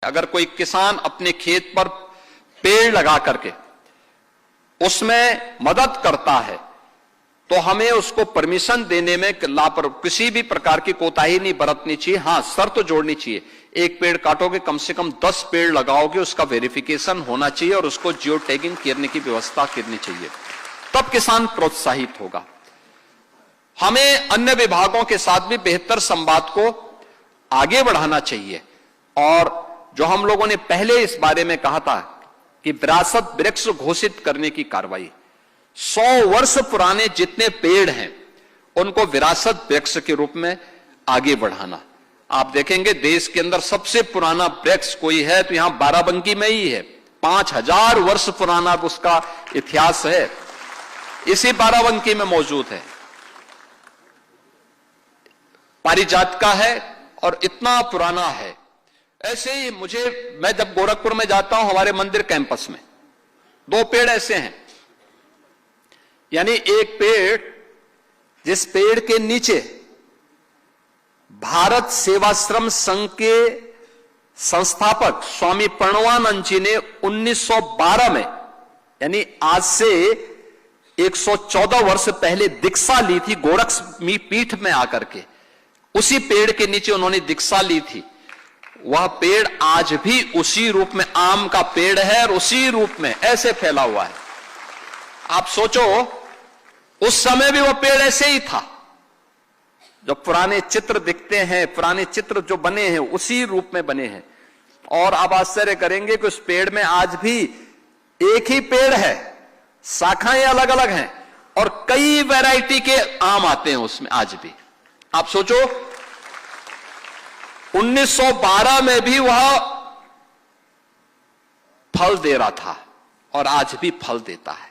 अगर कोई किसान अपने खेत पर पेड़ लगा करके उसमें मदद करता है तो हमें उसको परमिशन देने में किसी भी प्रकार की कोताही नहीं बरतनी चाहिए। हां, शर्त जोड़नी चाहिए, एक पेड़ काटोगे कम से कम 10 पेड़ लगाओगे, उसका वेरिफिकेशन होना चाहिए और उसको जियो टैगिंग करने की व्यवस्था करनी चाहिए, तब किसान प्रोत्साहित होगा। हमें अन्य विभागों के साथ भी बेहतर संवाद को आगे बढ़ाना चाहिए। और जो हम लोगों ने पहले इस बारे में कहा था कि विरासत वृक्ष घोषित करने की कार्रवाई, 100 वर्ष पुराने जितने पेड़ हैं उनको विरासत वृक्ष के रूप में आगे बढ़ाना। आप देखेंगे देश के अंदर सबसे पुराना वृक्ष कोई है तो यहां बाराबंकी में ही है, 5000 वर्ष पुराना उसका इतिहास है, इसी बाराबंकी में मौजूद है, पारिजात का है और इतना पुराना है। ऐसे ही मैं जब गोरखपुर में जाता हूं, हमारे मंदिर कैंपस में 2 पेड़ ऐसे हैं, यानी एक पेड़ जिस पेड़ के नीचे भारत सेवाश्रम संघ के संस्थापक स्वामी प्रणवानंद जी ने 1912 में, यानी आज से 114 वर्ष पहले दीक्षा ली थी गोरखमी पीठ में आकर के, उसी पेड़ के नीचे उन्होंने दीक्षा ली थी। वह पेड़ आज भी उसी रूप में आम का पेड़ है और उसी रूप में ऐसे फैला हुआ है। आप सोचो उस समय भी वह पेड़ ऐसे ही था। जो पुराने चित्र दिखते हैं, पुराने चित्र जो बने हैं उसी रूप में बने हैं। और आप आश्चर्य करेंगे कि उस पेड़ में आज भी एक ही पेड़ है, शाखाएं अलग अलग हैं और कई वैरायटी के आम आते हैं उसमें आज भी। आप सोचो 1912 में भी वह फल दे रहा था और आज भी फल देता है।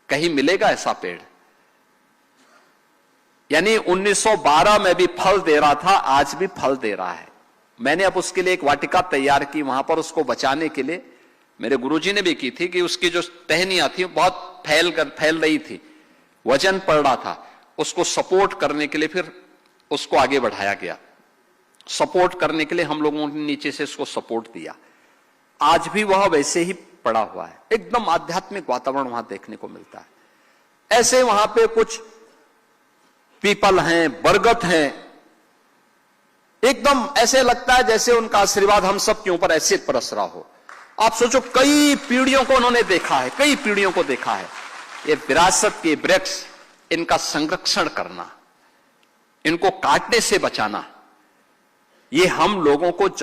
कहीं मिलेगा ऐसा पेड़? यानी 1912 में भी फल दे रहा था, आज भी फल दे रहा है। मैंने अब उसके लिए एक वाटिका तैयार की, वहां पर उसको बचाने के लिए मेरे गुरुजी ने भी की थी कि उसकी जो टहनियां थी बहुत फैल रही थी, वजन पड़ रहा था, उसको सपोर्ट करने के लिए फिर उसको आगे बढ़ाया गया। सपोर्ट करने के लिए हम लोगों ने नीचे से उसको सपोर्ट दिया। आज भी वह वैसे ही पड़ा हुआ है, एकदम आध्यात्मिक वातावरण वहां देखने को मिलता है। ऐसे वहां पे कुछ पीपल हैं, बरगद हैं, एकदम ऐसे लगता है जैसे उनका आशीर्वाद हम सब के ऊपर ऐसे बरस रहा हो। आप सोचो कई पीढ़ियों को उन्होंने देखा है, कई पीढ़ियों को देखा है। ये विरासत के वृक्ष, इनका संरक्षण करना, इनको काटने से बचाना, ये हम लोगों को